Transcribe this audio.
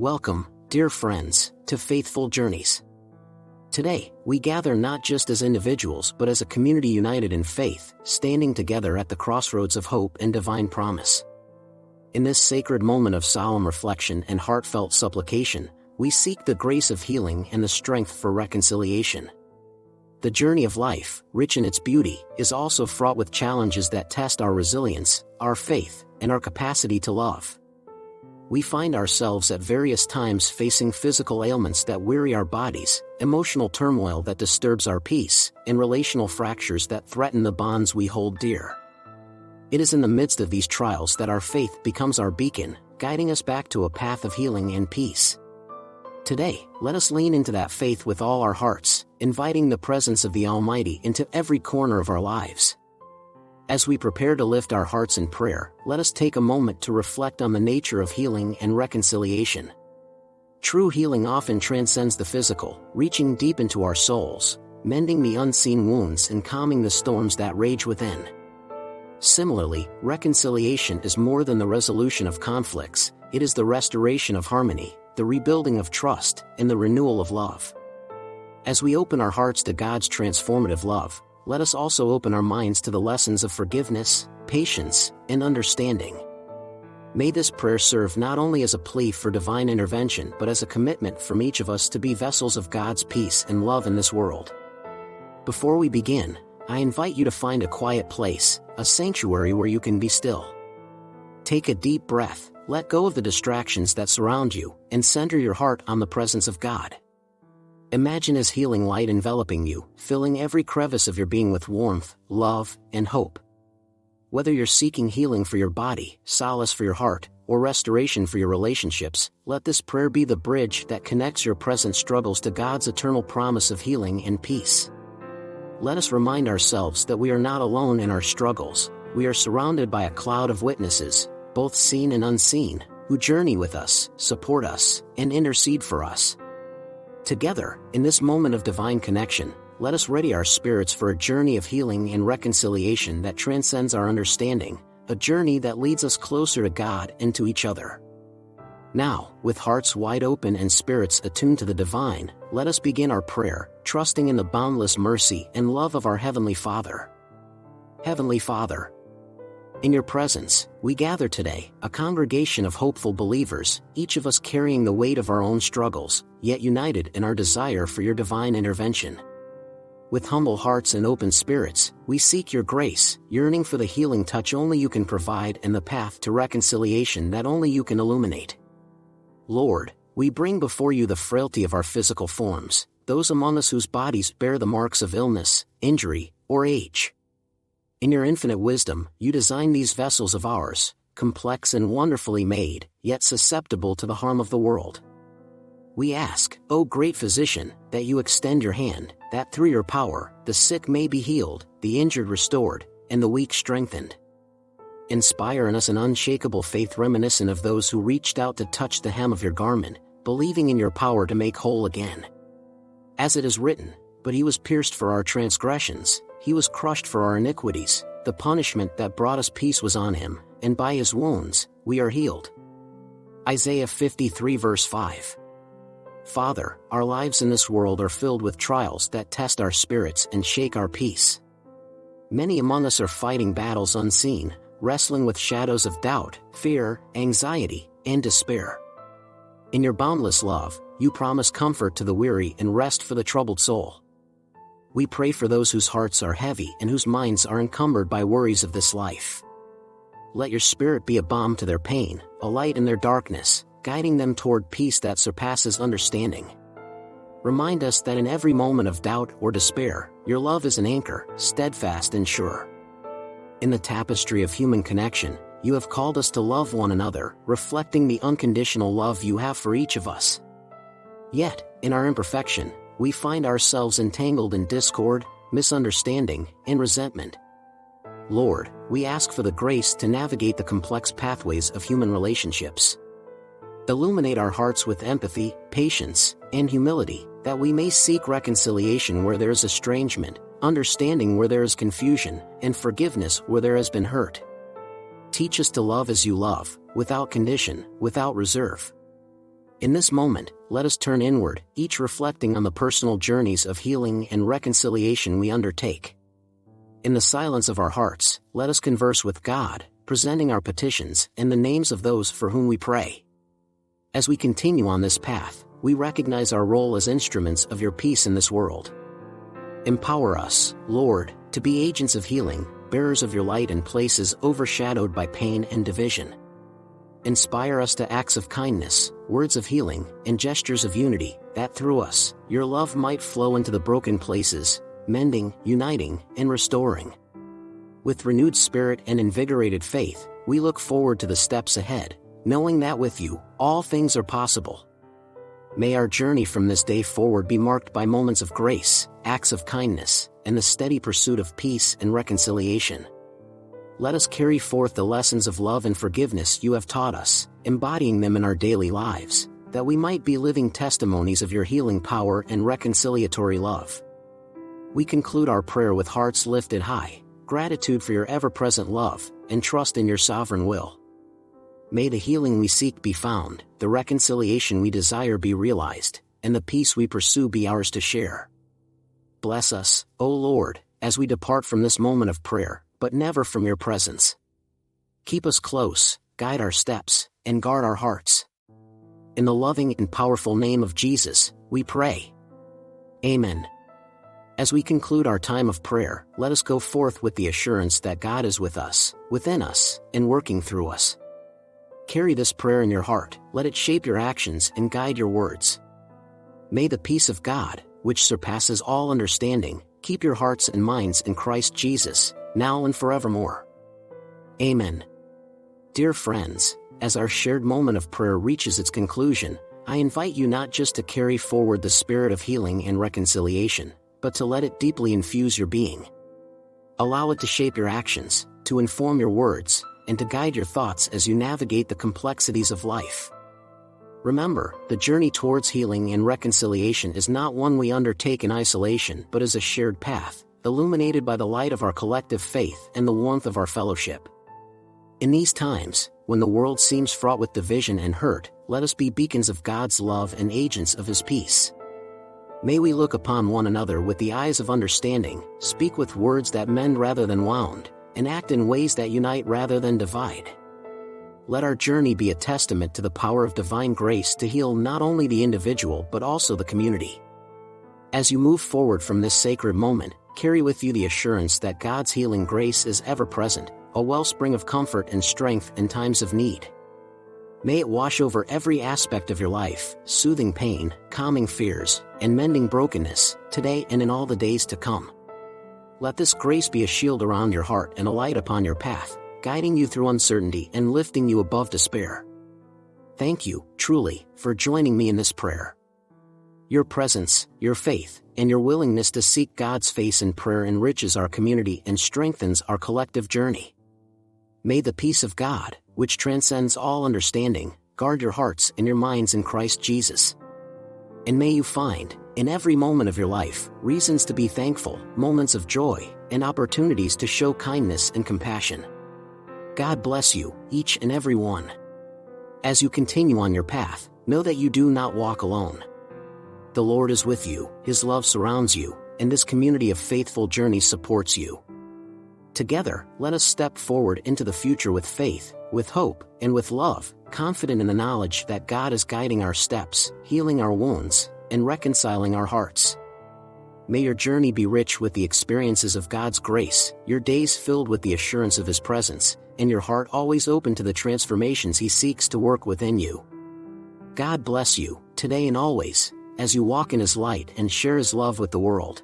Welcome, dear friends, to Faithful Journeys. Today, we gather not just as individuals but as a community united in faith, standing together at the crossroads of hope and divine promise. In this sacred moment of solemn reflection and heartfelt supplication, we seek the grace of healing and the strength for reconciliation. The journey of life, rich in its beauty, is also fraught with challenges that test our resilience, our faith, and our capacity to love. We find ourselves at various times facing physical ailments that weary our bodies, emotional turmoil that disturbs our peace, and relational fractures that threaten the bonds we hold dear. It is in the midst of these trials that our faith becomes our beacon, guiding us back to a path of healing and peace. Today, let us lean into that faith with all our hearts, inviting the presence of the Almighty into every corner of our lives. As we prepare to lift our hearts in prayer, let us take a moment to reflect on the nature of healing and reconciliation. True healing often transcends the physical, reaching deep into our souls, mending the unseen wounds and calming the storms that rage within. Similarly, reconciliation is more than the resolution of conflicts, it is the restoration of harmony, the rebuilding of trust, and the renewal of love. As we open our hearts to God's transformative love, let us also open our minds to the lessons of forgiveness, patience, and understanding. May this prayer serve not only as a plea for divine intervention but as a commitment from each of us to be vessels of God's peace and love in this world. Before we begin, I invite you to find a quiet place, a sanctuary where you can be still. Take a deep breath, let go of the distractions that surround you, and center your heart on the presence of God. Imagine His healing light enveloping you, filling every crevice of your being with warmth, love, and hope. Whether you're seeking healing for your body, solace for your heart, or restoration for your relationships, let this prayer be the bridge that connects your present struggles to God's eternal promise of healing and peace. Let us remind ourselves that we are not alone in our struggles. We are surrounded by a cloud of witnesses, both seen and unseen, who journey with us, support us, and intercede for us. Together, in this moment of divine connection, let us ready our spirits for a journey of healing and reconciliation that transcends our understanding, a journey that leads us closer to God and to each other. Now, with hearts wide open and spirits attuned to the divine, let us begin our prayer, trusting in the boundless mercy and love of our Heavenly Father. Heavenly Father, in your presence, we gather today, a congregation of hopeful believers, each of us carrying the weight of our own struggles, yet united in our desire for your divine intervention. With humble hearts and open spirits, we seek your grace, yearning for the healing touch only you can provide and the path to reconciliation that only you can illuminate. Lord, we bring before you the frailty of our physical forms, those among us whose bodies bear the marks of illness, injury, or age. In your infinite wisdom, you designed these vessels of ours, complex and wonderfully made, yet susceptible to the harm of the world. We ask, O great physician, that you extend your hand, that through your power, the sick may be healed, the injured restored, and the weak strengthened. Inspire in us an unshakable faith reminiscent of those who reached out to touch the hem of your garment, believing in your power to make whole again. As it is written, but he was pierced for our transgressions, he was crushed for our iniquities, the punishment that brought us peace was on him, and by his wounds, we are healed. Isaiah 53 verse 5. Father, our lives in this world are filled with trials that test our spirits and shake our peace. Many among us are fighting battles unseen, wrestling with shadows of doubt, fear, anxiety, and despair. In your boundless love, you promise comfort to the weary and rest for the troubled soul. We pray for those whose hearts are heavy and whose minds are encumbered by worries of this life. Let your Spirit be a balm to their pain, a light in their darkness, guiding them toward peace that surpasses understanding. Remind us that in every moment of doubt or despair, your love is an anchor, steadfast and sure. In the tapestry of human connection, you have called us to love one another, reflecting the unconditional love you have for each of us. Yet, in our imperfection, we find ourselves entangled in discord, misunderstanding, and resentment. Lord, we ask for the grace to navigate the complex pathways of human relationships. Illuminate our hearts with empathy, patience, and humility, that we may seek reconciliation where there is estrangement, understanding where there is confusion, and forgiveness where there has been hurt. Teach us to love as you love, without condition, without reserve. In this moment, let us turn inward, each reflecting on the personal journeys of healing and reconciliation we undertake. In the silence of our hearts, let us converse with God, presenting our petitions and the names of those for whom we pray. As we continue on this path, we recognize our role as instruments of your peace in this world. Empower us, Lord, to be agents of healing, bearers of your light in places overshadowed by pain and division. Inspire us to acts of kindness, words of healing, and gestures of unity, that through us, your love might flow into the broken places, mending, uniting, and restoring. With renewed spirit and invigorated faith, we look forward to the steps ahead, knowing that with you, all things are possible. May our journey from this day forward be marked by moments of grace, acts of kindness, and the steady pursuit of peace and reconciliation. Let us carry forth the lessons of love and forgiveness you have taught us, embodying them in our daily lives, that we might be living testimonies of your healing power and reconciliatory love. We conclude our prayer with hearts lifted high, gratitude for your ever-present love, and trust in your sovereign will. May the healing we seek be found, the reconciliation we desire be realized, and the peace we pursue be ours to share. Bless us, O Lord, as we depart from this moment of prayer, but never from your presence. Keep us close, guide our steps, and guard our hearts. In the loving and powerful name of Jesus, we pray. Amen. As we conclude our time of prayer, let us go forth with the assurance that God is with us, within us, and working through us. Carry this prayer in your heart, let it shape your actions and guide your words. May the peace of God, which surpasses all understanding, keep your hearts and minds in Christ Jesus, now and forevermore. Amen. Dear friends, as our shared moment of prayer reaches its conclusion, I invite you not just to carry forward the spirit of healing and reconciliation, but to let it deeply infuse your being. Allow it to shape your actions, to inform your words, and to guide your thoughts as you navigate the complexities of life. Remember, the journey towards healing and reconciliation is not one we undertake in isolation but is a shared path, illuminated by the light of our collective faith and the warmth of our fellowship. In these times, when the world seems fraught with division and hurt, let us be beacons of God's love and agents of His peace. May we look upon one another with the eyes of understanding, speak with words that mend rather than wound, and act in ways that unite rather than divide. Let our journey be a testament to the power of divine grace to heal not only the individual but also the community. As you move forward from this sacred moment, carry with you the assurance that God's healing grace is ever present, a wellspring of comfort and strength in times of need. May it wash over every aspect of your life, soothing pain, calming fears, and mending brokenness, today and in all the days to come. Let this grace be a shield around your heart and a light upon your path, guiding you through uncertainty and lifting you above despair. Thank you, truly, for joining me in this prayer. Your presence, your faith, and your willingness to seek God's face in prayer enriches our community and strengthens our collective journey. May the peace of God, which transcends all understanding, guard your hearts and your minds in Christ Jesus. And may you find, in every moment of your life, reasons to be thankful, moments of joy, and opportunities to show kindness and compassion. God bless you, each and every one. As you continue on your path, know that you do not walk alone. The Lord is with you, His love surrounds you, and this community of faithful journeys supports you. Together, let us step forward into the future with faith, with hope, and with love, confident in the knowledge that God is guiding our steps, healing our wounds, and reconciling our hearts. May your journey be rich with the experiences of God's grace, your days filled with the assurance of His presence, and your heart always open to the transformations He seeks to work within you. God bless you, today and always, as you walk in His light and share His love with the world.